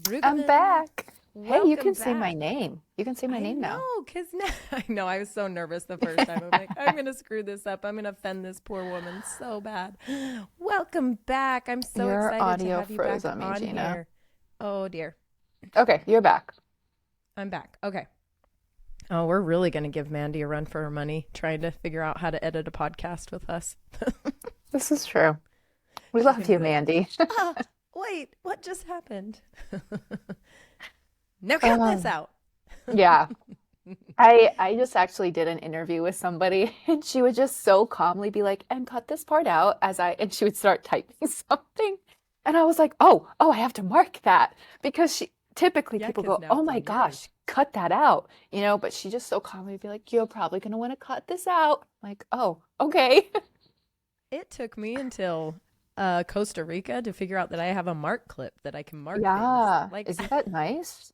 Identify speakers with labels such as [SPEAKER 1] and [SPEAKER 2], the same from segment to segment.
[SPEAKER 1] I'm
[SPEAKER 2] Bruggemann.
[SPEAKER 1] back. Hey, you
[SPEAKER 2] Welcome
[SPEAKER 1] can say my
[SPEAKER 2] back.
[SPEAKER 1] name. You can say my
[SPEAKER 2] I
[SPEAKER 1] name now.
[SPEAKER 2] know, because now I know I was so nervous the first time. I'm like, I'm going to screw this up. I'm going to offend this poor woman so bad. Welcome back. I'm so
[SPEAKER 1] Your
[SPEAKER 2] excited to
[SPEAKER 1] audio
[SPEAKER 2] have you
[SPEAKER 1] froze
[SPEAKER 2] back
[SPEAKER 1] on me,
[SPEAKER 2] on
[SPEAKER 1] Gina.
[SPEAKER 2] here. Oh, dear.
[SPEAKER 1] Okay, you're back.
[SPEAKER 2] I'm back. Okay. Oh, we're really going to give Mandy a run for her money trying to figure out how to edit a podcast with us.
[SPEAKER 1] This is true. We
[SPEAKER 2] She's
[SPEAKER 1] love
[SPEAKER 2] going to
[SPEAKER 1] you,
[SPEAKER 2] be like,
[SPEAKER 1] Mandy.
[SPEAKER 2] ah, wait, what just happened? Now cut this
[SPEAKER 1] Um,
[SPEAKER 2] out.
[SPEAKER 1] yeah. I just actually did an interview with somebody and she would just so calmly be like, and cut this part out and she would start typing something. And I was like, oh, I have to mark that because she typically
[SPEAKER 2] Yeah,
[SPEAKER 1] people
[SPEAKER 2] because
[SPEAKER 1] go,
[SPEAKER 2] now
[SPEAKER 1] oh
[SPEAKER 2] it's
[SPEAKER 1] my
[SPEAKER 2] on yours.
[SPEAKER 1] gosh, cut that out, but she just so calmly would be like, you're probably gonna want to cut this out. Like, oh, okay.
[SPEAKER 2] It took me until Costa Rica to figure out that I have a mark clip that I can mark things.
[SPEAKER 1] Yeah.
[SPEAKER 2] Like,
[SPEAKER 1] Isn't that nice?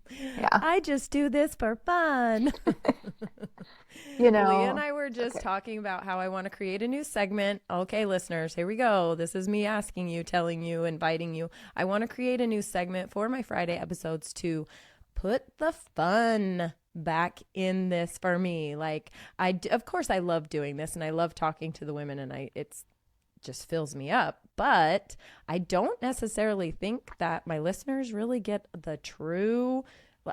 [SPEAKER 1] Yeah.
[SPEAKER 2] I just do this for fun.
[SPEAKER 1] You
[SPEAKER 2] Leah and
[SPEAKER 1] know,
[SPEAKER 2] I were just
[SPEAKER 1] okay.
[SPEAKER 2] talking about how I want to create a new segment. Okay, listeners, here we go. This is me asking you, telling you, inviting you. I want to create a new segment for my Friday episodes to put the fun back in this for me. Like of course I love doing this and I love talking to the women and it's just fills me up, but I don't necessarily think that my listeners really get the true.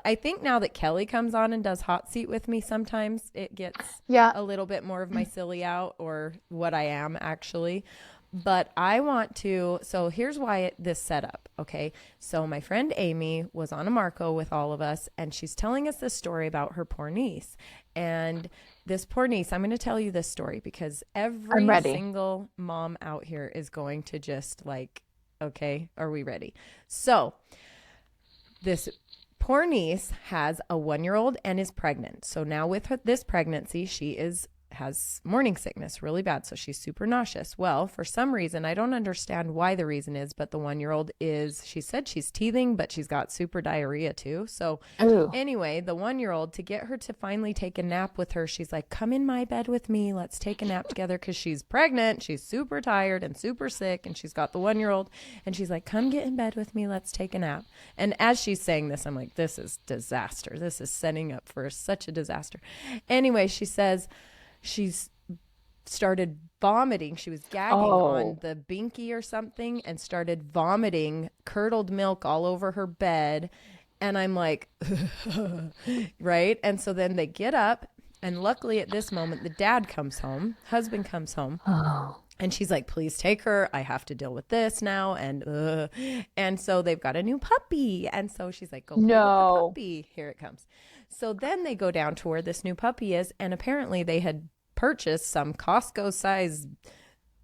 [SPEAKER 2] I think now that Kelly comes on and does hot seat with me, sometimes it gets
[SPEAKER 1] Yeah.
[SPEAKER 2] a little bit more of my silly out or what I am actually. But I want to, so here's why this set up. Okay. So my friend Amy was on a Marco with all of us and she's telling us this story about her poor niece. And this poor niece, I'm going to tell you this story because
[SPEAKER 1] I'm
[SPEAKER 2] every
[SPEAKER 1] ready.
[SPEAKER 2] single mom out here is going to just like, okay, are we ready? So this poor niece has a 1-year-old and is pregnant. So now with this pregnancy, she has morning sickness really bad. So she's super nauseous. Well, for some reason, I don't understand why the reason is, but the 1-year-old she said she's teething, but she's got super diarrhea too. So
[SPEAKER 1] Ooh.
[SPEAKER 2] anyway, the 1-year-old, to get her to finally take a nap with her, she's like, come in my bed with me. Let's take a nap together because she's pregnant. She's super tired and super sick. And she's got the 1-year-old. And she's like, come get in bed with me. Let's take a nap. And as she's saying this, I'm like, this is disaster. This is setting up for such a disaster. Anyway, she says, she's started vomiting. She was gagging on
[SPEAKER 1] Oh.
[SPEAKER 2] the binky or something and started vomiting curdled milk all over her bed. And I'm like, right? And so then they get up. And luckily at this moment, the dad comes home, husband comes home.
[SPEAKER 1] Oh.
[SPEAKER 2] And she's like, please take her. I have to deal with this now. And so they've got a new puppy. And so she's like, go play with the
[SPEAKER 1] No.
[SPEAKER 2] puppy. Here it comes. So then they go down to where this new puppy is. And apparently they had purchased some Costco size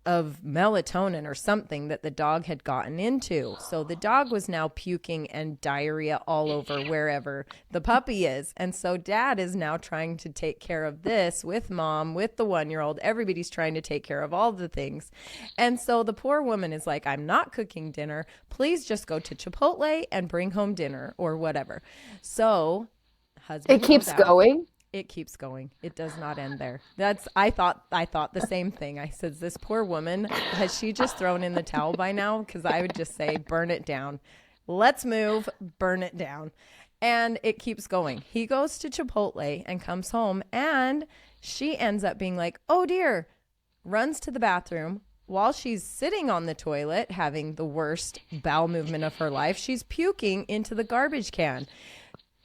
[SPEAKER 2] of melatonin or something that the dog had gotten into. So the dog was now puking and diarrhea all over wherever the puppy is. And so dad is now trying to take care of this with mom, with the 1-year-old. Everybody's trying to take care of all the things. And so the poor woman is like, I'm not cooking dinner. Please just go to Chipotle and bring home dinner or whatever. So
[SPEAKER 1] It
[SPEAKER 2] husband goes
[SPEAKER 1] keeps
[SPEAKER 2] out.
[SPEAKER 1] going.
[SPEAKER 2] It keeps going. It does not end there. I thought the same thing. I said, this poor woman, has she just thrown in the towel by now? Because I would just say, burn it down. Let's move, burn it down. And it keeps going. He goes to Chipotle and comes home and she ends up being like, oh dear, runs to the bathroom. While she's sitting on the toilet having the worst bowel movement of her life, she's puking into the garbage can.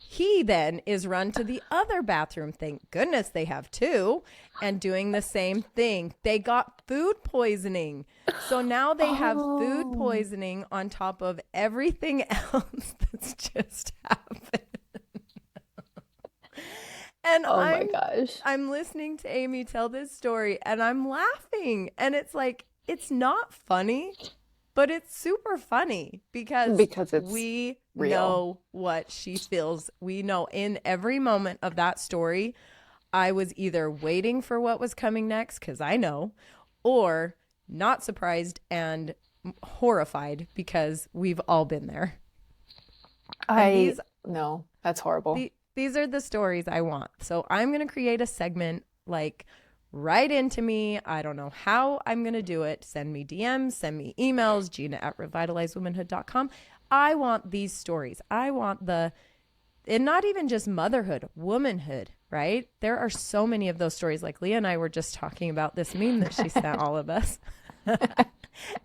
[SPEAKER 2] He then is run to the other bathroom. Thank goodness they have two, and doing the same thing. They got food poisoning. So now they have food
[SPEAKER 1] Oh.
[SPEAKER 2] poisoning on top of everything else that's just happened. And
[SPEAKER 1] Oh my
[SPEAKER 2] I'm
[SPEAKER 1] gosh.
[SPEAKER 2] I'm listening to Amy tell this story and I'm laughing. And it's like, it's not funny, but it's super funny because
[SPEAKER 1] Because it's
[SPEAKER 2] we
[SPEAKER 1] real.
[SPEAKER 2] know what she feels. We know in every moment of that story, I was either waiting for what was coming next, because I know, or not surprised and horrified because we've all been there. And
[SPEAKER 1] I no, that's horrible.
[SPEAKER 2] these are the stories I want. So I'm going to create a segment like write into me. I don't know how I'm going to do it. Send me DMs, send me emails, Gina at revitalizewomanhood.com. I want these stories. I want and not even just motherhood, womanhood, right? There are so many of those stories. Like Leah and I were just talking about this meme that she sent all of us.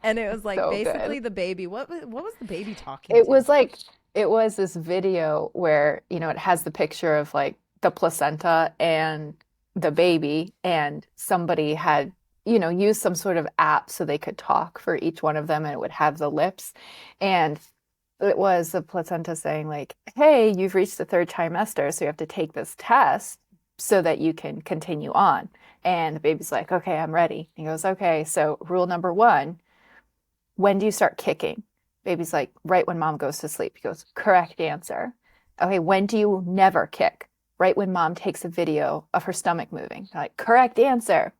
[SPEAKER 2] And it was like
[SPEAKER 1] So
[SPEAKER 2] basically
[SPEAKER 1] good.
[SPEAKER 2] the baby. What was the baby talking
[SPEAKER 1] It
[SPEAKER 2] to?
[SPEAKER 1] was like it was this video where, it has the picture of like the placenta and the baby, and somebody had, used some sort of app so they could talk for each one of them and it would have the lips. And it was the placenta saying like, "Hey, you've reached the third trimester, so you have to take this test so that you can continue on." And the baby's like, "Okay, I'm ready." He goes, "Okay, so rule number one, when do you start kicking?" Baby's like, "Right when mom goes to sleep." He goes, "Correct answer." "Okay, when do you never kick?" "Right when mom takes a video of her stomach moving." They're like, "Correct answer."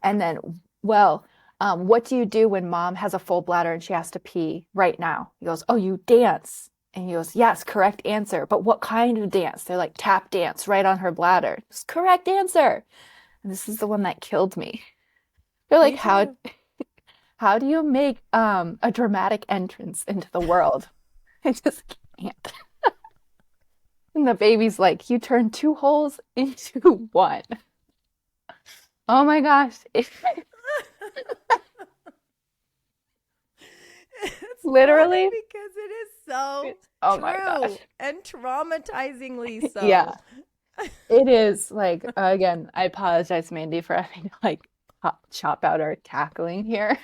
[SPEAKER 1] And then, well, what do you do when mom has a full bladder and she has to pee right now? He goes, "Oh, you dance." And he goes, "Yes, correct answer. But what kind of dance?" They're like, "Tap dance right on her bladder." It's correct answer. And this is the one that killed me. They're like,
[SPEAKER 2] Me
[SPEAKER 1] how
[SPEAKER 2] too.
[SPEAKER 1] how do you make a dramatic entrance into the world? I just can't. And the baby's like, "You turn two holes into one." Oh my gosh.
[SPEAKER 2] It's funny
[SPEAKER 1] Literally,
[SPEAKER 2] because it is so
[SPEAKER 1] oh my gosh.
[SPEAKER 2] true and traumatizingly
[SPEAKER 1] Yeah,
[SPEAKER 2] so.
[SPEAKER 1] it is like, again, I apologize, Mandy, for having to like chop out our tackling here.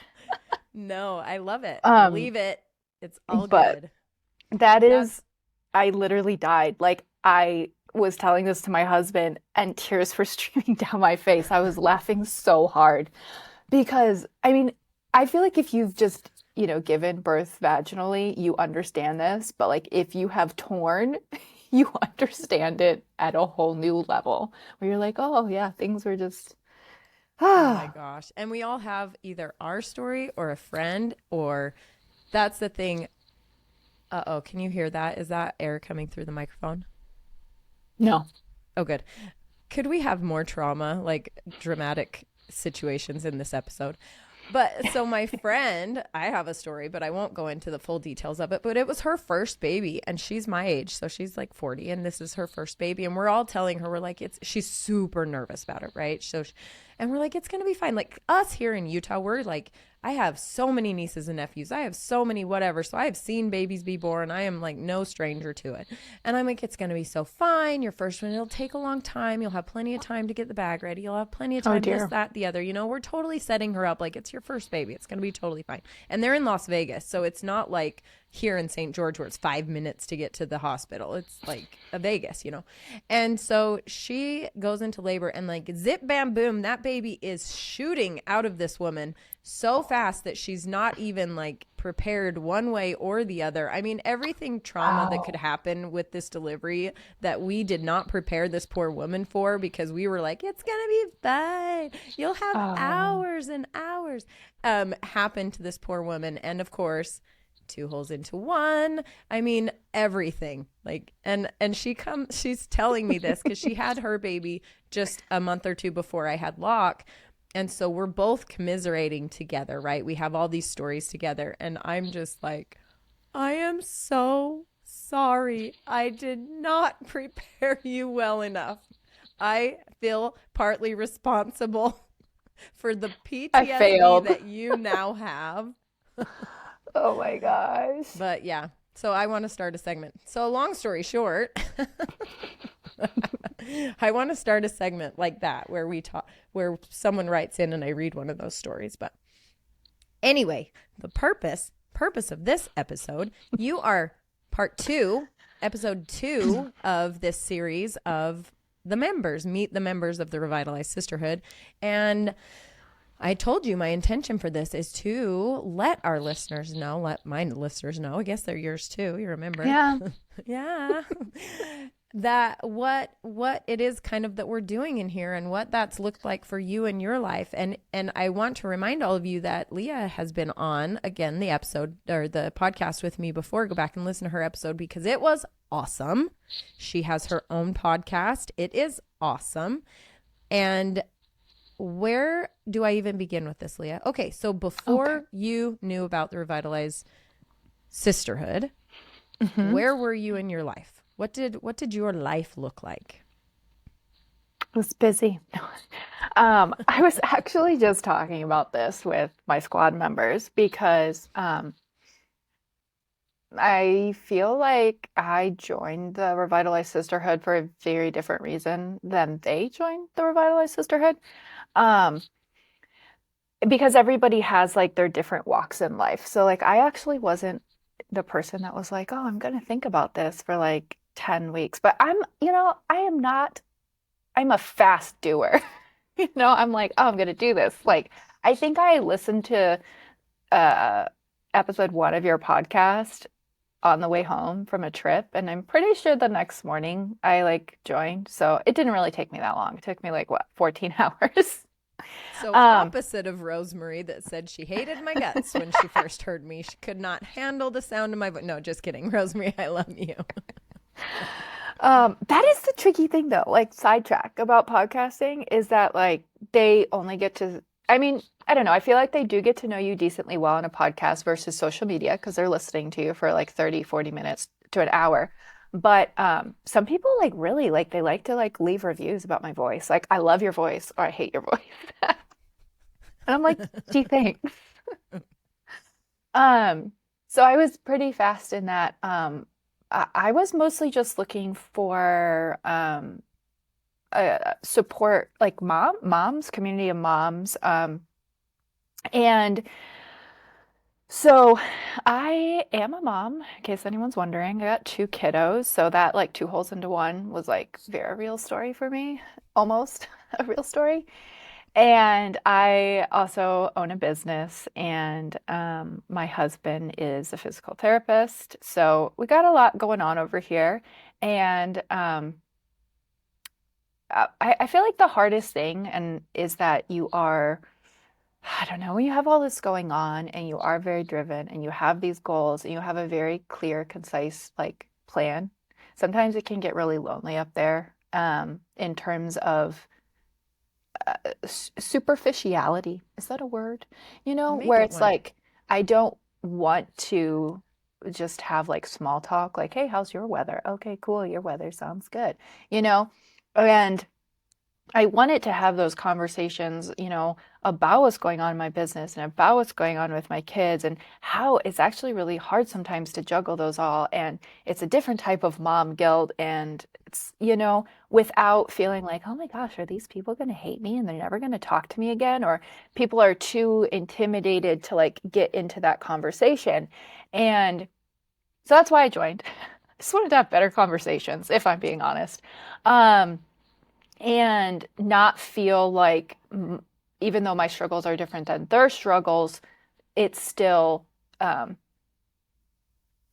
[SPEAKER 2] No, I love it.
[SPEAKER 1] Um,
[SPEAKER 2] Leave it. It's all
[SPEAKER 1] but
[SPEAKER 2] good.
[SPEAKER 1] that
[SPEAKER 2] That's
[SPEAKER 1] is, I literally died. Like, I was telling this to my husband and tears were streaming down my face. I was laughing so hard because, I mean, I feel like if you've just, given birth vaginally, you understand this, but like if you have torn, you understand it at a whole new level where you're like, "Oh yeah, things were just,
[SPEAKER 2] Oh my
[SPEAKER 1] ah,
[SPEAKER 2] gosh. And we all have either our story or a friend, or that's the thing. Uh-oh, can you hear that? Is that air coming through the microphone?
[SPEAKER 1] no."
[SPEAKER 2] Oh, good. Could we have more trauma, like dramatic situations in this episode? But so my friend, I have a story, but I won't go into the full details of it. But it was her first baby, and she's my age, so she's like 40, and this is her first baby. And we're all telling her, we're like, she's super nervous about it, right? And we're like, it's gonna be fine. Like us here in Utah, we're like, I have so many nieces and nephews. I have so many whatever. So I have seen babies be born. I am like no stranger to it. And I'm like, it's going to be so fine. Your first one, it'll take a long time. You'll have plenty of time to get the bag ready. You'll have plenty of
[SPEAKER 1] Oh
[SPEAKER 2] time, this,
[SPEAKER 1] dear.
[SPEAKER 2] that, the other. We're totally setting her up like it's your first baby. It's going to be totally fine. And they're in Las Vegas. So it's not like here in St. George where it's 5 minutes to get to the hospital. It's like a Vegas. And so she goes into labor and like zip, bam, boom, that baby is shooting out of this woman so fast that she's not even like prepared one way or the other. I mean, everything trauma that could
[SPEAKER 1] Wow.
[SPEAKER 2] happen with this delivery that we did not prepare this poor woman for, because we were like, it's going to be fine. You'll have
[SPEAKER 1] Oh,
[SPEAKER 2] hours and hours, happened to this poor woman. And of course, two holes into one. I mean, everything. Like, and she's telling me this because she had her baby just a month or two before I had Locke. And so we're both commiserating together, right? We have all these stories together. And I'm just like, I am so sorry. I did not prepare you well enough. I feel partly responsible for the
[SPEAKER 1] I
[SPEAKER 2] PTSD
[SPEAKER 1] failed.
[SPEAKER 2] that you now have.
[SPEAKER 1] Oh my gosh.
[SPEAKER 2] But yeah, so I want to start a segment. So, long story short, I want to start a segment like that where we talk, where someone writes in and I read one of those stories. But anyway, the purpose of this episode, you are part two, episode two of this series of the members, meet the members of the Revitalized Sisterhood. And I told you my intention for this is to let our listeners know, let my listeners know, I guess they're yours too, you remember.
[SPEAKER 1] Yeah.
[SPEAKER 2] Yeah. That what it is kind of that we're doing in here and what that's looked like for you in your life. And I want to remind all of you that Leah has been on again the episode or the podcast with me before. Go back and listen to her episode because it was awesome. She has her own podcast. It is awesome. And where do I even begin with this, Leah? Okay, so
[SPEAKER 1] Okay.
[SPEAKER 2] before you knew about the Revitalize Sisterhood,
[SPEAKER 1] Hmm.
[SPEAKER 2] Where were you in your life? What did your life look like?
[SPEAKER 1] It was busy. I was actually just talking about this with my squad members because I feel like I joined the Revitalized Sisterhood for a very different reason than they joined the Revitalized Sisterhood. Um, because everybody has like their different walks in life. So like I actually wasn't the person that was like, "Oh, I'm gonna think about this for like 10 weeks." But I am not, I'm a fast doer. I'm like, "Oh, I'm gonna do this." Like I think I listened to uh episode 1 of your podcast on the way home from a trip, and I'm pretty sure the next morning I like joined. So it didn't really take me that long. It took me like what, 14 hours.
[SPEAKER 2] So
[SPEAKER 1] Um,
[SPEAKER 2] opposite of Rosemary that said she hated my guts when she first heard me. She could not handle the sound of my voice. No, just kidding. Rosemary, I love you.
[SPEAKER 1] that is the tricky thing though, like sidetrack about podcasting is that like they only get to, I mean, I don't know. I feel like they do get to know you decently well on a podcast versus social media because they're listening to you for like 30, 40 minutes to an hour. But some people like really like they like to like leave reviews about my voice. Like I love your voice or I hate your voice. And I'm like, gee, thanks. Um, so I was pretty fast in that. I was mostly just looking for support, like moms, community of moms. And so I am a mom, in case anyone's wondering. I got 2 kiddos, so that like 2 holes into one was like very real story for me, almost a real story. And I also own a business, and my husband is a physical therapist. So we got a lot going on over here. And I feel like the hardest thing and is that you are, I don't know, when you have all this going on and you are very driven and you have these goals and you have a very clear, concise like plan, sometimes it can get really lonely up there in terms of superficiality. Is that a word?
[SPEAKER 2] Make
[SPEAKER 1] Where
[SPEAKER 2] it
[SPEAKER 1] it's
[SPEAKER 2] one.
[SPEAKER 1] like, I don't want to just have like small talk, like, hey, how's your weather? Okay, cool. Your weather sounds good. You know, and I wanted to have those conversations, about what's going on in my business and about what's going on with my kids and how it's actually really hard sometimes to juggle those all. And it's a different type of mom guilt. And it's, without feeling like, oh my gosh, are these people going to hate me and they're never going to talk to me again? Or people are too intimidated to like get into that conversation. And so that's why I joined. I just wanted to have better conversations, if I'm being honest. Um, and not feel like even though my struggles are different than their struggles, it's still um,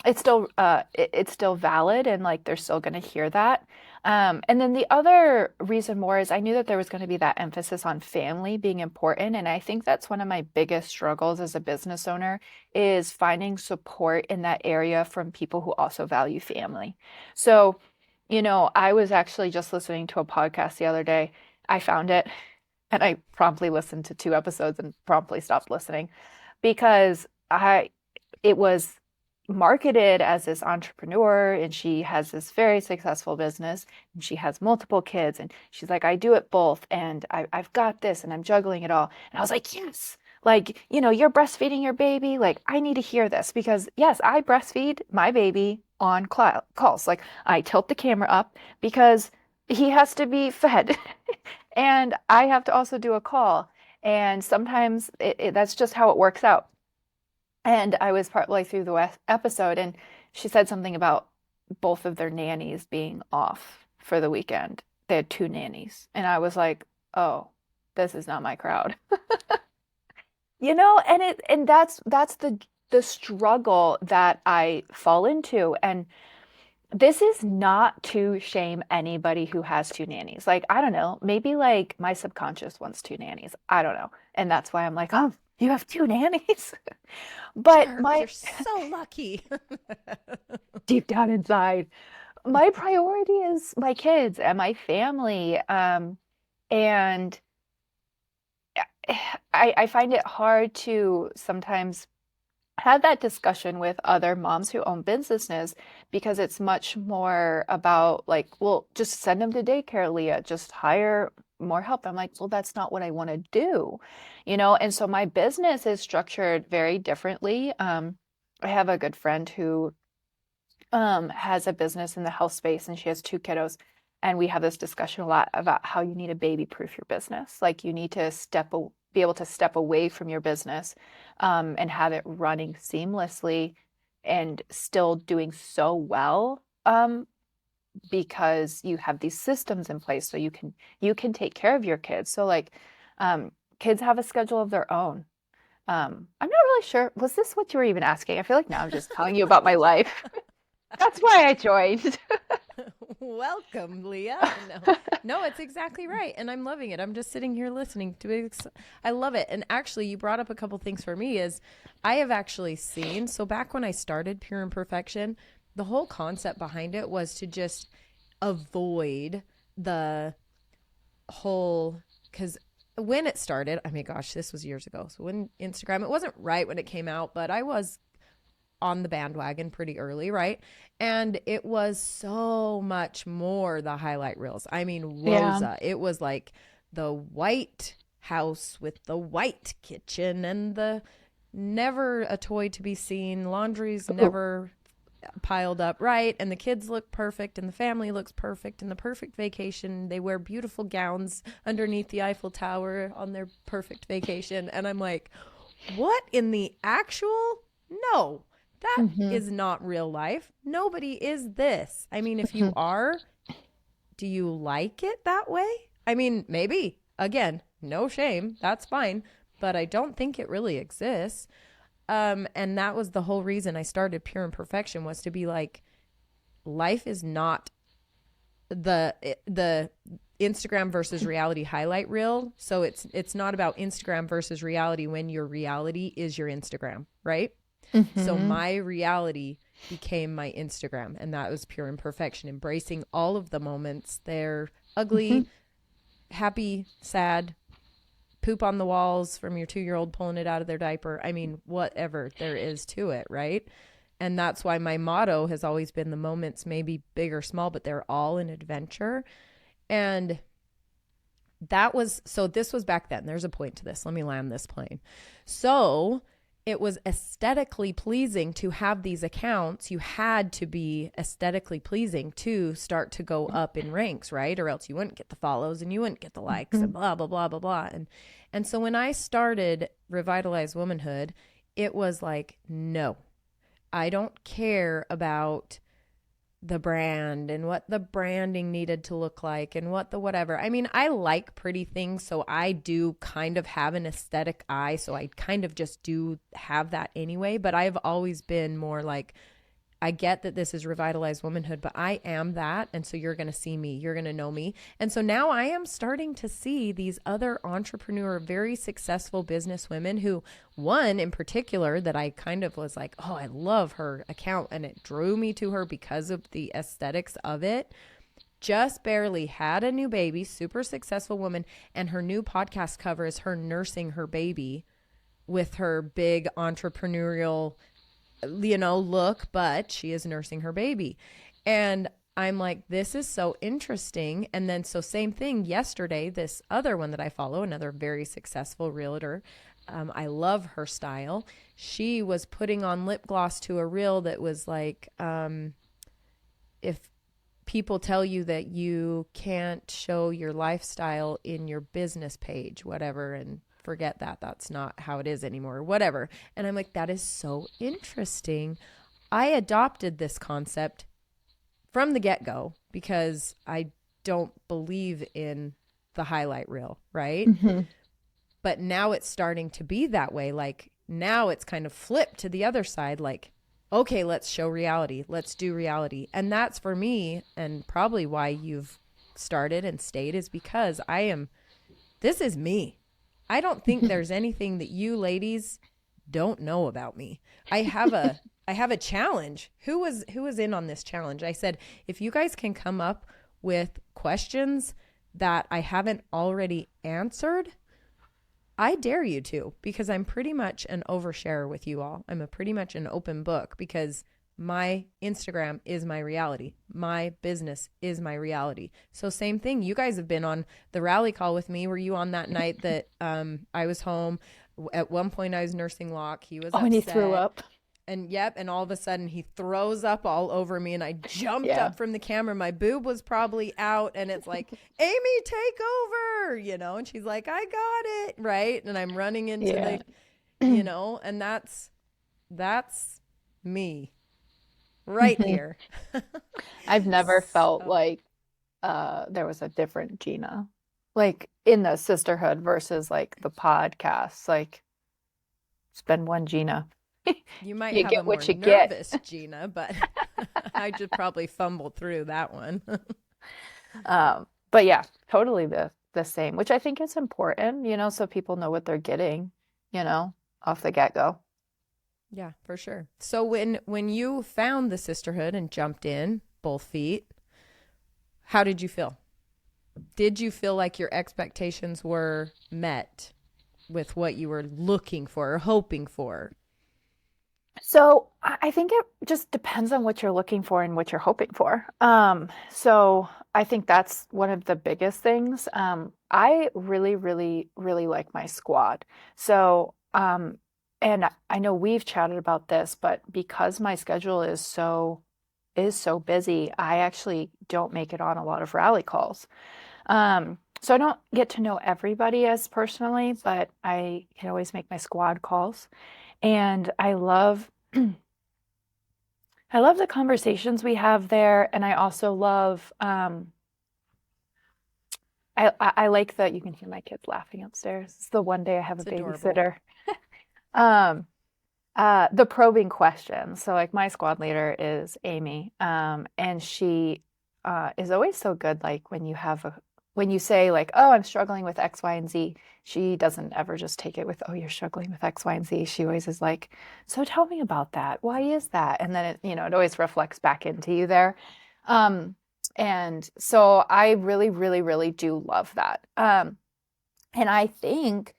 [SPEAKER 1] it's still valid and like they're still going to hear that. And then the other reason more is I knew that there was going to be that emphasis on family being important, and I think that's one of my biggest struggles as a business owner is finding support in that area from people who also value family. So, I was actually just listening to a podcast the other day. I found it and I promptly listened to 2 episodes and promptly stopped listening because it was marketed as this entrepreneur and she has this very successful business and she has multiple kids and she's like, I do it both and I've got this and I'm juggling it all. And I was like, yes, like, you're breastfeeding your baby. Like, I need to hear this because yes, I breastfeed my baby on calls. Like, I tilt the camera up because he has to be fed and I have to also do a call. And sometimes that's just how it works out. And I was partway through the episode, and she said something about both of their nannies being off for the weekend. They had 2 nannies. And I was like, oh, this is not my crowd. And that's the struggle that I fall into. And this is not to shame anybody who has 2 nannies. Like, I don't know, maybe like my subconscious wants 2 nannies. I don't know. And that's why I'm like, oh, you have 2 nannies? But
[SPEAKER 2] Jerk,
[SPEAKER 1] my
[SPEAKER 2] you're so lucky.
[SPEAKER 1] deep down inside, my priority is my kids and my family. And I find it hard to sometimes had that discussion with other moms who own businesses because it's much more about like, well, just send them to daycare, Leah, just hire more help. I'm like, well, that's not what I want to do, you know? And so my business is structured very differently. I have a good friend who has a business in the health space and she has two kiddos. And we have this discussion a lot about how you need to baby proof your business. Like you need to be able to step away from your business and have it running seamlessly and still doing so well because you have these systems in place so you can take care of your kids. So like um, kids have a schedule of their own. I'm not really sure. Was this what you were even asking? I feel like now I'm just telling you about my life. That's why I joined.
[SPEAKER 2] Welcome, Leah. No, no, it's exactly right. And I'm loving it. I'm just sitting here listening to it. I love it. And actually, you brought up a couple things for me is I have actually seen, so back when I started Pure Imperfection, the whole concept behind it was to just avoid the whole, because when it started, I mean, gosh, this was years ago. So when Instagram, it wasn't right when it came out, but I was on the bandwagon pretty early, right? And it was so much more the highlight reels. I mean,
[SPEAKER 1] Yeah.
[SPEAKER 2] Rosa, it was like the white house with the white kitchen and the never a toy to be seen, laundry's
[SPEAKER 1] Ooh.
[SPEAKER 2] never piled up right, and the kids look perfect and the family looks perfect and the perfect vacation. They wear beautiful gowns underneath the Eiffel Tower on their perfect vacation. And I'm like, what in the actual? No, that
[SPEAKER 1] Hmm.
[SPEAKER 2] is not real life. Nobody is this. I mean, if you are, do you like it that way? I mean, maybe. Again, no shame. That's fine. But I don't think it really exists. And that was the whole reason I started Pure Imperfection was to be like, life is not the Instagram versus reality highlight reel. So it's not about Instagram versus reality when your reality is your Instagram, right? So
[SPEAKER 1] Hmm.
[SPEAKER 2] my reality became my Instagram, and that was Pure Imperfection, embracing all of the moments. They're
[SPEAKER 1] Hmm.
[SPEAKER 2] ugly, happy, sad, poop on the walls from your 2-year-old pulling it out of their diaper. I mean, whatever there is to it, right? And that's why my motto has always been the moments may be big or small, but they're all an adventure. And that was so this was back then. There's a point to this. Let me land this plane. So it was aesthetically pleasing to have these accounts. You had to be aesthetically pleasing to start to go up in ranks, right? Or else you wouldn't get the follows and you wouldn't get the likes and blah blah blah blah blah. And so when I started Revitalize Womanhood, it was like, no, I don't care about the brand and what the branding needed to look like and what the whatever. I mean, I like pretty things, so I do kind of have an aesthetic eye, so I kind of just do have that anyway, but I've always been more like I get that this is revitalized womanhood, but I am that. And so you're going to see me, you're going to know me. And so now I am starting to see these other entrepreneur, very successful business women who, one in particular, that I kind of was like, oh, I love her account. And it drew me to her because of the aesthetics of it. Just barely had a new baby, super successful woman. And her new podcast cover is her nursing her baby with her big entrepreneurial look, but she is nursing her baby. And I'm like, this is so interesting. And then, so same thing yesterday, this other one that I follow, another very successful realtor. I love her style. She was putting on lip gloss to a reel that was like, if people tell you that you can't show your lifestyle in your business page, whatever, and forget that. That's not how it is anymore, whatever. And I'm like, that is so interesting. I adopted this concept from the get go because I don't believe in the highlight reel, right?
[SPEAKER 1] Hmm.
[SPEAKER 2] But now it's starting to be that way. Like now it's kind of flipped to the other side. Like, okay, let's show reality. Let's do reality. And that's for me, and probably why you've started and stayed, is because this is me. I don't think there's anything that you ladies don't know about me. I have a challenge. Who was in on this challenge? I said, if you guys can come up with questions that I haven't already answered, I dare you to, because I'm pretty much an oversharer with you all. I'm a pretty much an open book because my Instagram is my reality. My business is my reality. So same thing. You guys have been on the rally call with me. Were you on that night that I was home? At one point I was nursing Locke. He was
[SPEAKER 1] Oh, and he threw
[SPEAKER 2] upset.
[SPEAKER 1] up.
[SPEAKER 2] And yep, and all of a sudden he throws up all over me and I jumped
[SPEAKER 1] Yeah.
[SPEAKER 2] up from the camera. My boob was probably out and it's like, Amy, take over, and she's like, I got it, right? And I'm running into
[SPEAKER 1] Yeah.
[SPEAKER 2] and that's me right here.
[SPEAKER 1] I've never felt
[SPEAKER 2] So,
[SPEAKER 1] like there was a different Gina. Like in the sisterhood versus like the podcast. Like it's been one Gina.
[SPEAKER 2] you might
[SPEAKER 1] You
[SPEAKER 2] have a
[SPEAKER 1] get
[SPEAKER 2] more
[SPEAKER 1] what you get.
[SPEAKER 2] nervous Gina, but I just probably fumbled through that one.
[SPEAKER 1] But yeah, totally the same, which I think is important, so people know what they're getting, off the get-go.
[SPEAKER 2] Yeah, for sure. So when you found the sisterhood and jumped in both feet, how did you feel? Did you feel like your expectations were met with what you were looking for or hoping for?
[SPEAKER 1] So I think it just depends on what you're looking for and what you're hoping for. So I think that's one of the biggest things. I really, really, really like my squad. So, and I know we've chatted about this, but because my schedule is so busy, I actually don't make it on a lot of rally calls. So I don't get to know everybody as personally, but I can always make my squad calls. And I love the conversations we have there, and I also love I like that you can hear my kids laughing upstairs. It's the one day I have a
[SPEAKER 2] It's adorable.
[SPEAKER 1] babysitter. Um, the probing questions. So like my squad leader is Amy, and she is always so good. Like when you say like, oh, I'm struggling with X, Y, and Z, she doesn't ever just take it with, oh, you're struggling with X, Y, and Z. She always is like, so tell me about that. Why is that? And then it always reflects back into you there. Um, and so I really, really, really do love that. And I think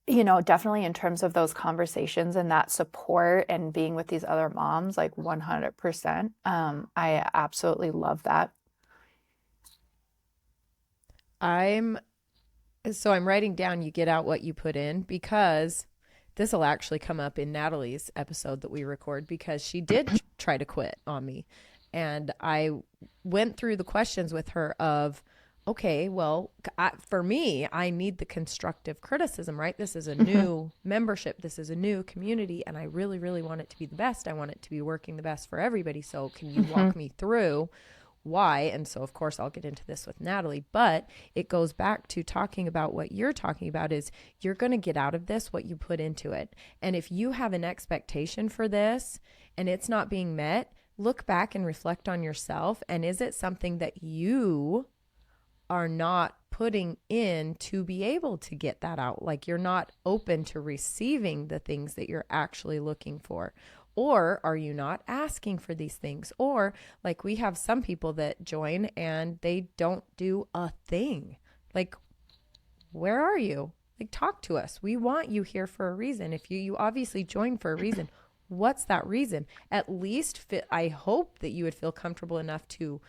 [SPEAKER 1] definitely in terms of those conversations and that support and being with these other moms, like 100%. I absolutely love that.
[SPEAKER 2] I'm I'm writing down you get out what you put in because this will actually come up in Natalie's episode that we record because she did try to quit on me. And I went through the questions with her of, okay, well, for me, I need the constructive criticism, right? This is a new membership. This is a new community. And I really, really want it to be the best. I want it to be working the best for everybody. So can you walk me through why? And so, of course, I'll get into this with Natalie, but it goes back to talking about what you're talking about is you're going to get out of this what you put into it. And if you have an expectation for this and it's not being met, look back and reflect on yourself. And is it something that you are not putting in to be able to get that out? Like you're not open to receiving the things that you're actually looking for. Or are you not asking for these things? Or like we have some people that join and they don't do a thing. Like, where are you? Like, talk to us. We want you here for a reason. If you obviously joined for a reason, what's that reason? At least I hope that you would feel comfortable enough to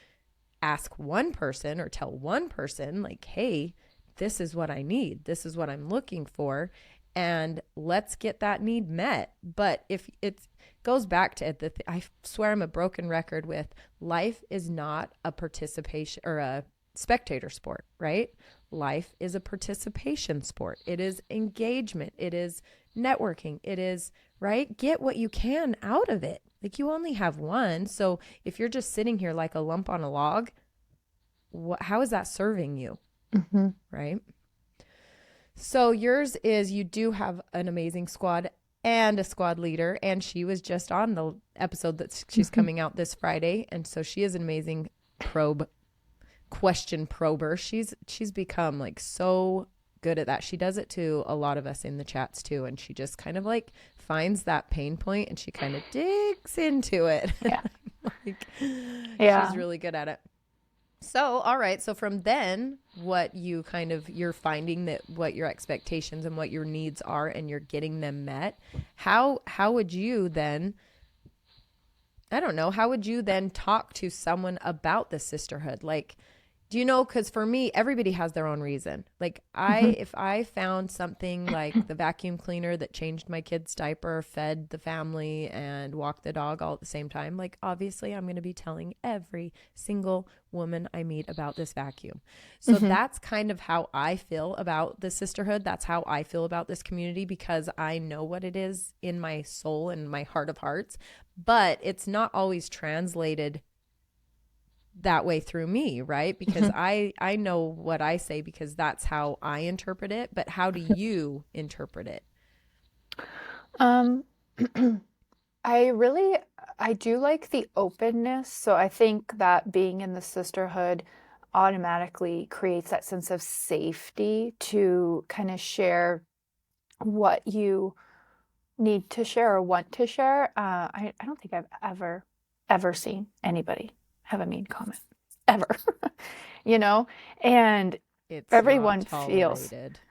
[SPEAKER 2] ask one person or tell one person like, hey, this is what I need. This is what I'm looking for. And let's get that need met. But if it goes back to it, I swear I'm a broken record with life is not a participation or a spectator sport, right? Life is a participation sport. It is engagement. It is networking. It is, right? Get what you can out of it. Like you only have one. So if you're just sitting here like a lump on a log, how is that serving you?
[SPEAKER 1] Mm-hmm.
[SPEAKER 2] Right? So yours is you do have an amazing squad and a squad leader, and she was just on the episode that she's coming out this Friday, and so she is an amazing question prober. She's become like so good at that. She does it to a lot of us in the chats too, and she just kind of like finds that pain point and she kind of digs into it.
[SPEAKER 1] Yeah.
[SPEAKER 2] Like,
[SPEAKER 1] Yeah.
[SPEAKER 2] she's really good at it. So, all right. So from then, what you kind of, you're finding that what your expectations and what your needs are and you're getting them met. How would you then, I don't know, how would you then talk to someone about the sisterhood? Like, do you know, because for me, everybody has their own reason. Like
[SPEAKER 1] Mhm.
[SPEAKER 2] if I found something like the vacuum cleaner that changed my kid's diaper, fed the family, and walked the dog all at the same time, like obviously I'm going to be telling every single woman I meet about this vacuum. So
[SPEAKER 1] Mhm.
[SPEAKER 2] that's kind of how I feel about the sisterhood. That's how I feel about this community because I know what it is in my soul and my heart of hearts, but it's not always translated that way through me, right? Because
[SPEAKER 1] Mhm.
[SPEAKER 2] I know what I say because that's how I interpret it, but how do you interpret it?
[SPEAKER 1] Um, I really, I do like the openness. So I think that being in the sisterhood automatically creates that sense of safety to kind of share what you need to share or want to share. I don't think I've ever seen anybody have a mean comment ever, you know, and
[SPEAKER 2] It's not
[SPEAKER 1] everyone feels,
[SPEAKER 2] tolerated.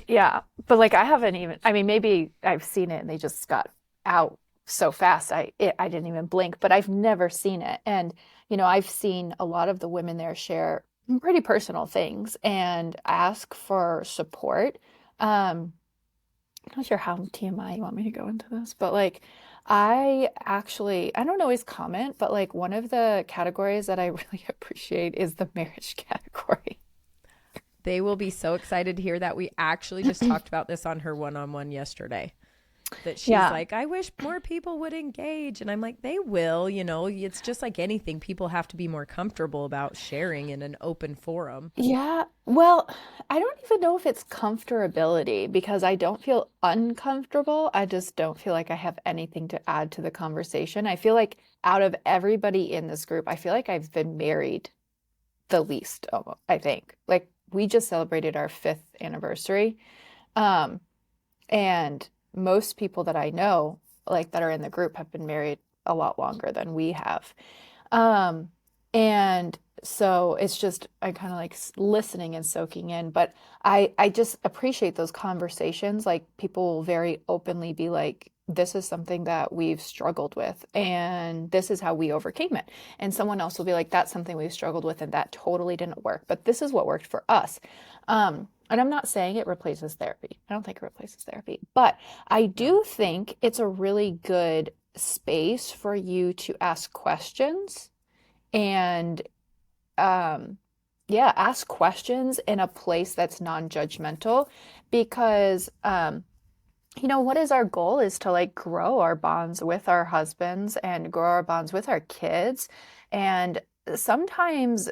[SPEAKER 1] yeah, but like I haven't even, I mean, maybe I've seen it and they just got out so fast. I didn't even blink, but I've never seen it. And, I've seen a lot of the women there share pretty personal things and ask for support. Um, I'm not sure how TMI you want me to go into this, but like I don't always comment, but like one of the categories that I really appreciate is the marriage category.
[SPEAKER 2] They will be so excited to hear that. We actually just talked about this on her one-on-one yesterday. That she's
[SPEAKER 1] Yeah.
[SPEAKER 2] like, I wish more people would engage. And I'm like, they will, it's just like anything. People have to be more comfortable about sharing in an open forum.
[SPEAKER 1] Yeah. Well, I don't even know if it's comfortability because I don't feel uncomfortable. I just don't feel like I have anything to add to the conversation. I feel like out of everybody in this group, I feel like I've been married the least, I think. Like we just celebrated our fifth anniversary. Um, and most people that I know, like that are in the group, have been married a lot longer than we have. Um, and so it's just I kind of like listening and soaking in, but I just appreciate those conversations. Like people will very openly be like, this is something that we've struggled with, and this is how we overcame it. And someone else will be like, that's something we've struggled with, and that totally didn't work, but this is what worked for us. And I'm not saying it replaces therapy. I don't think it replaces therapy, but I
[SPEAKER 2] No.
[SPEAKER 1] do think it's a really good space for you to ask questions and um yeah, ask questions in a place that's non-judgmental because what is our goal is to like grow our bonds with our husbands and grow our bonds with our kids. And sometimes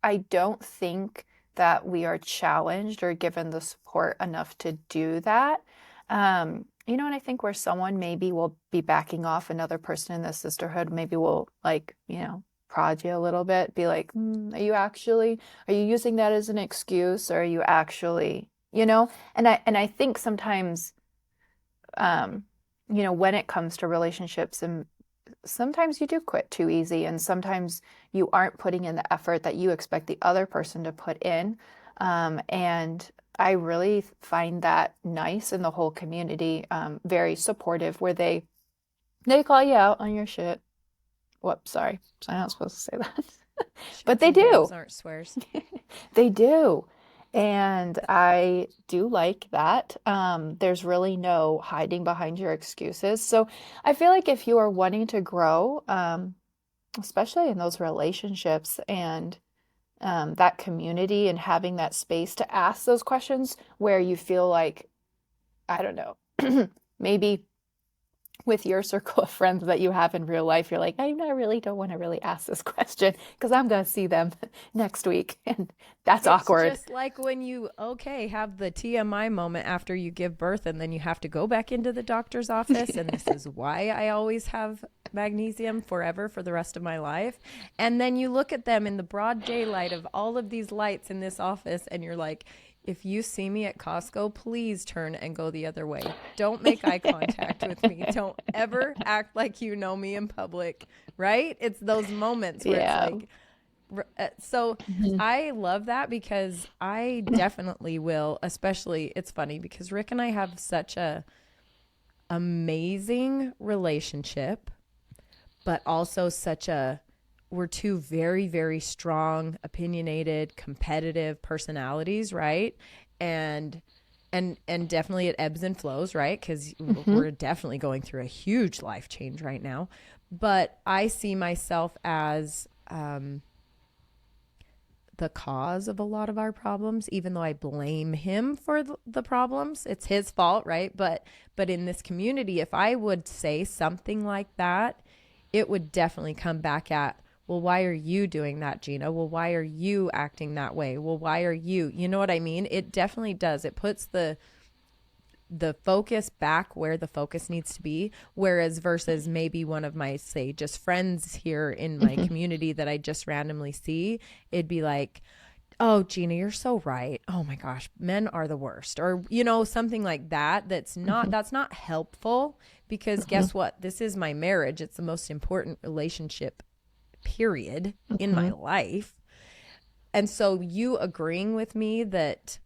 [SPEAKER 1] I don't think that we are challenged or given the support enough to do that. And I think where someone maybe will be backing off another person in the sisterhood, maybe will like, prod you a little bit, be like, are you using that as an excuse? Or are you actually, and I think sometimes um, when it comes to relationships, and sometimes you do quit too easy, and sometimes you aren't putting in the effort that you expect the other person to put in. And I really find that nice in the whole community, very supportive, where they call you out on your shit. Whoops, sorry, I'm not supposed to say that, but
[SPEAKER 2] Shits
[SPEAKER 1] they
[SPEAKER 2] and gigs
[SPEAKER 1] do.
[SPEAKER 2] aren't swears.
[SPEAKER 1] They do. And I do like that. There's really no hiding behind your excuses. So I feel like if you are wanting to grow, especially in those relationships and that community and having that space to ask those questions where you feel like, I don't know, maybe with your circle of friends that you have in real life, you're like, I really don't want to really ask this question because I'm going to see them next week. And that's
[SPEAKER 2] It's
[SPEAKER 1] awkward.
[SPEAKER 2] just like when you, okay, have the TMI moment after you give birth and then you have to go back into the doctor's office. And this is why I always have magnesium forever for the rest of my life. And then you look at them in the broad daylight of all of these lights in this office and you're like, if you see me at Costco, please turn and go the other way. Don't make eye contact with me. Don't ever act like you know me in public, right? It's those moments where it's
[SPEAKER 1] Yeah.
[SPEAKER 2] like, So
[SPEAKER 1] Mhm.
[SPEAKER 2] I love that because I definitely will, especially it's funny because Rick and I have such a amazing relationship, but also such a we're two very, very strong, opinionated, competitive personalities, right? And and definitely it ebbs and flows, right? Because
[SPEAKER 1] Mhm.
[SPEAKER 2] we're definitely going through a huge life change right now. But I see myself as the cause of a lot of our problems, even though I blame him for the problems. It's his fault, right? But in this community, if I would say something like that, it would definitely come back at, well, why are you doing that, Gina? Well, why are you acting that way? Well, why are you? You know what I mean? It definitely does. It puts the focus back where the focus needs to be, whereas versus maybe one of my, say, just friends here in my
[SPEAKER 1] Mhm.
[SPEAKER 2] community that I just randomly see, it'd be like, oh, Gina, you're so right. Oh my gosh, men are the worst, or something like that.
[SPEAKER 1] Mhm.
[SPEAKER 2] That's not helpful, because
[SPEAKER 1] Mhm.
[SPEAKER 2] guess what, this is my marriage. It's the most important relationship period in my
[SPEAKER 1] Mhm.
[SPEAKER 2] life. And so you agreeing with me that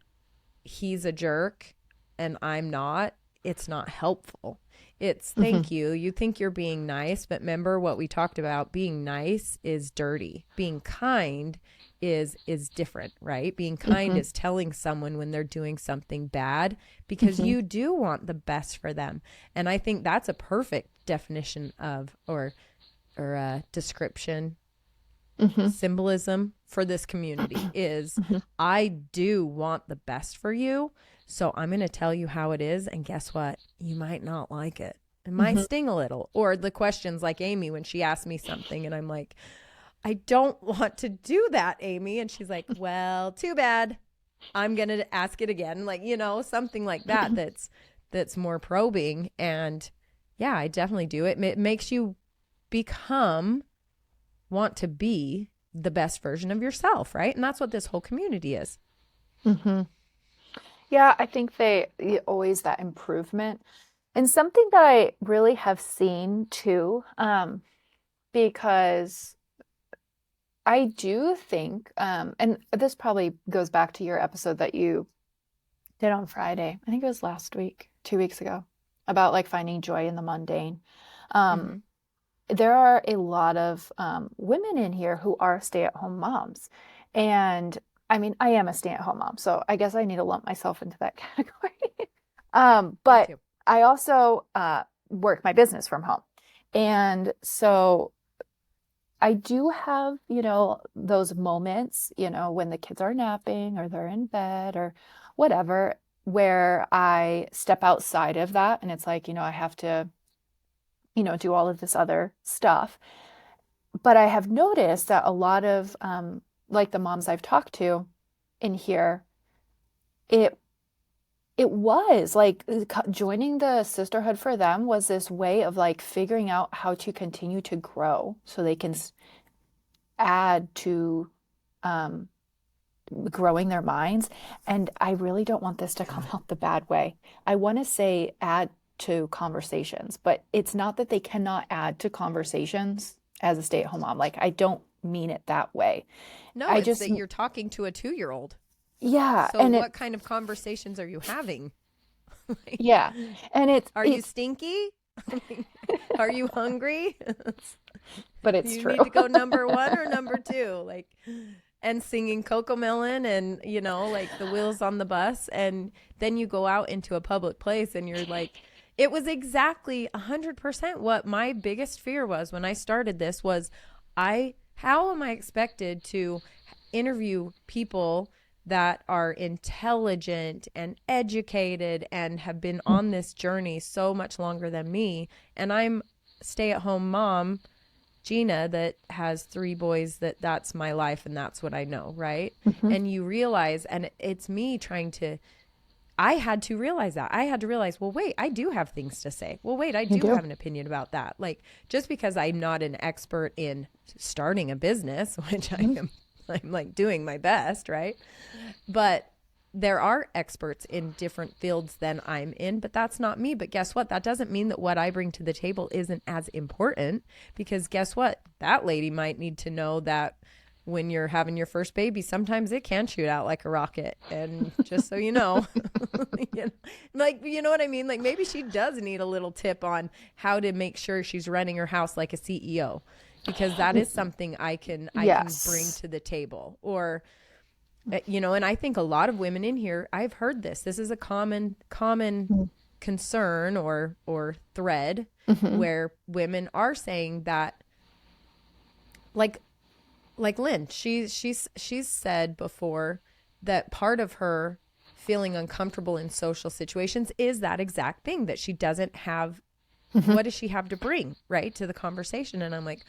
[SPEAKER 2] he's a jerk and I'm not, it's not helpful. It's thank
[SPEAKER 1] Mhm.
[SPEAKER 2] you. You think you're being nice, but remember what we talked about. Being nice is dirty. Being kind is different, right? Being kind
[SPEAKER 1] Mhm.
[SPEAKER 2] is telling someone when they're doing something bad because
[SPEAKER 1] Mhm.
[SPEAKER 2] you do want the best for them. And I think that's a perfect definition of or description,
[SPEAKER 1] Mhm.
[SPEAKER 2] symbolism for this community is,
[SPEAKER 1] Mhm.
[SPEAKER 2] I do want the best for you. So I'm going to tell you how it is. And guess what? You might not like it. It might
[SPEAKER 1] Mhm.
[SPEAKER 2] sting a little. Or the questions like Amy when she asked me something and I'm like, I don't want to do that, Amy. And she's like, well, too bad. I'm going to ask it again. Like, something like that that's more probing. And yeah, I definitely do it. It makes you become want to be the best version of yourself, right? And that's what this whole community is.
[SPEAKER 1] Mhm. Yeah, I think always that improvement. And something that I really have seen too, because I do think, and this probably goes back to your episode that you did on Friday. I think it was last week, 2 weeks ago, about like finding joy in the mundane. Um,
[SPEAKER 2] Mm-hmm.
[SPEAKER 1] there are a lot of women in here who are stay-at-home moms. And I mean, I am a stay-at-home mom, so I guess I need to lump myself into that category.
[SPEAKER 2] Me
[SPEAKER 1] But
[SPEAKER 2] too.
[SPEAKER 1] I also work my business from home. And so I do have, those moments, when the kids are napping or they're in bed or whatever, where I step outside of that and it's like, I have to, do all of this other stuff. But I have noticed that a lot of, like the moms I've talked to in here, it it was like joining the sisterhood for them was this way of like figuring out how to continue to grow so they can add to um, growing their minds. And I really don't want this to come out the bad way. I want to say add to conversations, but it's not that they cannot add to conversations as a stay-at-home mom. Like, I don't mean it that way.
[SPEAKER 2] No,
[SPEAKER 1] I
[SPEAKER 2] it's
[SPEAKER 1] just,
[SPEAKER 2] that you're talking to a 2-year-old.
[SPEAKER 1] yeah.
[SPEAKER 2] So
[SPEAKER 1] And
[SPEAKER 2] what kind of conversations are you having? Like,
[SPEAKER 1] yeah. And
[SPEAKER 2] are you stinky? Are you hungry?
[SPEAKER 1] but it's
[SPEAKER 2] You
[SPEAKER 1] true.
[SPEAKER 2] need to go number one or number two. Like, and singing Coco Melon and, like the wheels on the bus. And then you go out into a public place and you're like, it was exactly 100% what my biggest fear was when I started this was how am I expected to interview people that are intelligent and educated and have been on this journey so much longer than me, and I'm stay-at-home mom Gina that has 3 boys, that's my life and that's what I know, right?
[SPEAKER 1] Mhm.
[SPEAKER 2] And you realize, and it's me trying to, I had to realize that. I had to realize, well, wait, I do have things to say. Well, wait, I
[SPEAKER 1] You
[SPEAKER 2] do
[SPEAKER 1] do.
[SPEAKER 2] have an opinion about that. Like, just because I'm not an expert in starting a business, which I
[SPEAKER 1] Mhm.
[SPEAKER 2] am, I'm like doing my best, right? But there are experts in different fields than I'm in, but that's not me. But guess what? That doesn't mean that what I bring to the table isn't as important, because guess what? That lady might need to know that when you're having your first baby, sometimes it can shoot out like a rocket. And just so you know, you know, like, you know what I mean? Like maybe she does need a little tip on how to make sure she's running her house like a CEO, because that is something I can bring
[SPEAKER 1] Yes.
[SPEAKER 2] to the table. Or, you know, and I think a lot of women in here, I've heard this. This is a common concern or thread
[SPEAKER 1] Mm-hmm.
[SPEAKER 2] where women are saying that, like Lynn, she's said before that part of her feeling uncomfortable in social situations is that exact thing, that she doesn't have,
[SPEAKER 1] Mm-hmm.
[SPEAKER 2] what does she have to bring, right, to the conversation? And I'm like,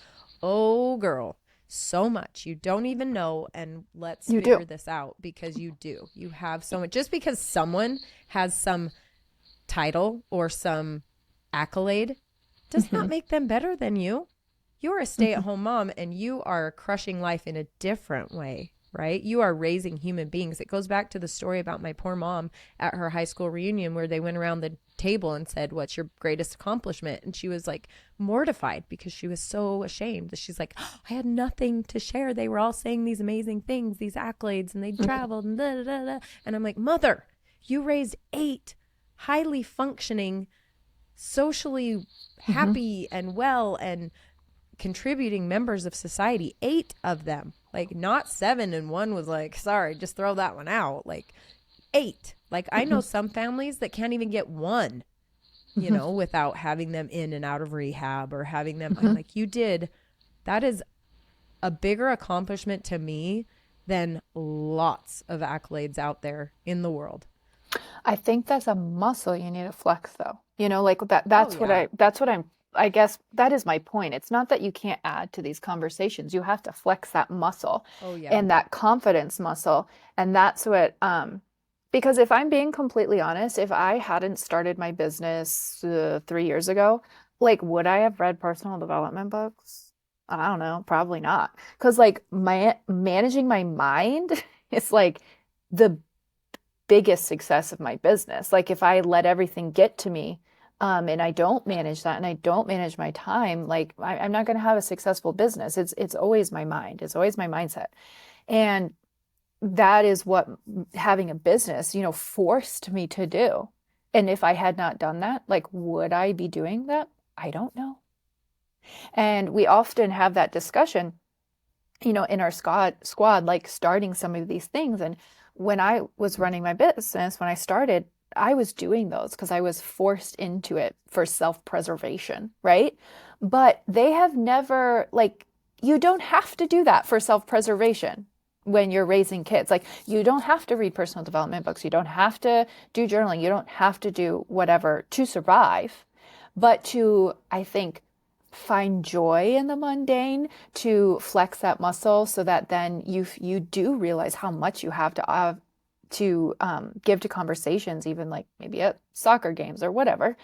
[SPEAKER 2] oh girl, so much you don't even know, and let's
[SPEAKER 1] You do.
[SPEAKER 2] figure this out, because you do. You have so much. Just because someone has some title or some accolade does
[SPEAKER 1] Mm-hmm.
[SPEAKER 2] not make them better than you. You're a
[SPEAKER 1] Mm-hmm.
[SPEAKER 2] stay-at-home mom and you are crushing life in a different way, right? You are raising human beings. It goes back to the story about my poor mom at her high school reunion, where they went around the table and said, "What's your greatest accomplishment?" And she was like mortified because she was so ashamed. She's like, "Oh, I had nothing to share. They were all saying these amazing things, these accolades, and they traveled and da da da da." And I'm like, "Mother, you raised 8 highly functioning, socially
[SPEAKER 1] Mm-hmm.
[SPEAKER 2] happy and well and contributing members of society, 8 of them, like not 7 and one was like, sorry, just throw that one out, like 8. Like I
[SPEAKER 1] Mm-hmm.
[SPEAKER 2] know some families that can't even get one, you
[SPEAKER 1] Mm-hmm.
[SPEAKER 2] know, without having them in and out of rehab or having them. I'm
[SPEAKER 1] Mm-hmm.
[SPEAKER 2] like, you did, that is a bigger accomplishment to me than lots of accolades out there in the world.
[SPEAKER 1] I think that's a muscle you need to flex though. You know, like that
[SPEAKER 2] Oh
[SPEAKER 1] that's what
[SPEAKER 2] yeah.
[SPEAKER 1] I guess that is my point. It's not that you can't add to these conversations. You have to flex that muscle
[SPEAKER 2] Oh yeah.
[SPEAKER 1] and that confidence muscle. And that's what because if I'm being completely honest, if I hadn't started my business 3 years ago, like would I have read personal development books? I don't know, probably not. Because like my managing my mind is like the biggest success of my business. Like if I let everything get to me, and I don't manage that and I don't manage my time, like I'm not going to have a successful business. It's always my mind. It's always my mindset. And that is what having a business, forced me to do. And if I had not done that, like would I be doing that? I don't know. And we often have that discussion, in our squad, like starting some of these things. And when I was running my business, when I started, I was doing those because I was forced into it for self-preservation, right? But they have never, like, you don't have to do that for self-preservation when you're raising kids. Like, you don't have to read personal development books. You don't have to do journaling. You don't have to do whatever to survive, but to, I think, find joy in the mundane, to flex that muscle so that then you do realize how much you have to give to conversations, even like maybe at soccer games or whatever.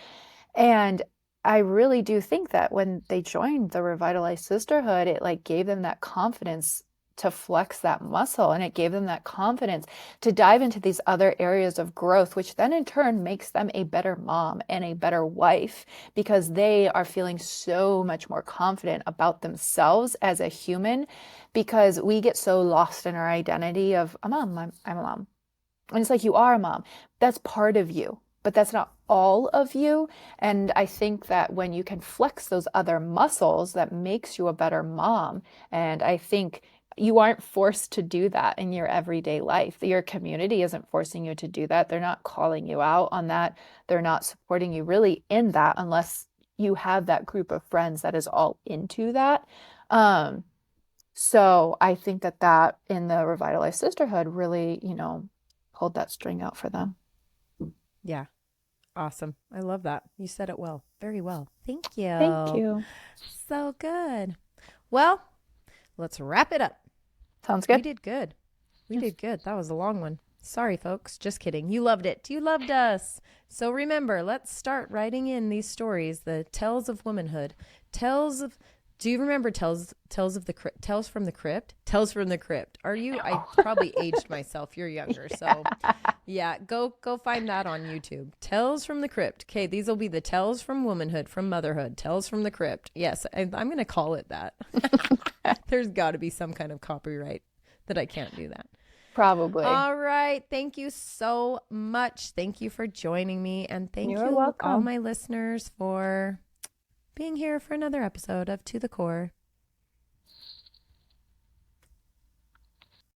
[SPEAKER 1] And I really do think that when they joined the Revitalized Sisterhood, it like gave them that confidence to flex that muscle, and it gave them that confidence to dive into these other areas of growth, which then in turn makes them a better mom and a better wife because they are feeling so much more confident about themselves as a human, because we get so lost in our identity of a mom, I'm a mom. And it's like, you are a mom. That's part of you, but that's not all of you. And I think that when you can flex those other muscles, that makes you a better mom. And I think you aren't forced to do that in your everyday life. Your community isn't forcing you to do that. They're not calling you out on that. They're not supporting you really in that unless you have that group of friends that is all into that. Um, so I think that in the Revitalized Sisterhood really, pulled that string out for them.
[SPEAKER 2] Yeah. Awesome. I love that. You said it well. Very well. Thank
[SPEAKER 1] Thank
[SPEAKER 2] you.
[SPEAKER 1] you.
[SPEAKER 2] So good. Well, let's wrap it up.
[SPEAKER 1] Sounds
[SPEAKER 2] We
[SPEAKER 1] good.
[SPEAKER 2] did good. We did good. That was a long one. Sorry, folks. Just kidding. You loved it. You loved us. So remember, let's start writing in these stories, the tales of womanhood, tales of Do you remember Tales from the Crypt? Tales from the Crypt. Are you? I probably aged myself. You're younger, so yeah. Go find that on YouTube. Tales from the Crypt. Okay, these will be the tales from womanhood, from motherhood. Tales from the Crypt. Yes, I'm going to call it that. There's got to be some kind of copyright that I can't do that.
[SPEAKER 1] Probably.
[SPEAKER 2] All right. Thank you so much. Thank you for joining me, and thank
[SPEAKER 1] You're
[SPEAKER 2] you
[SPEAKER 1] welcome.
[SPEAKER 2] all my listeners for being here for another episode of To the Core.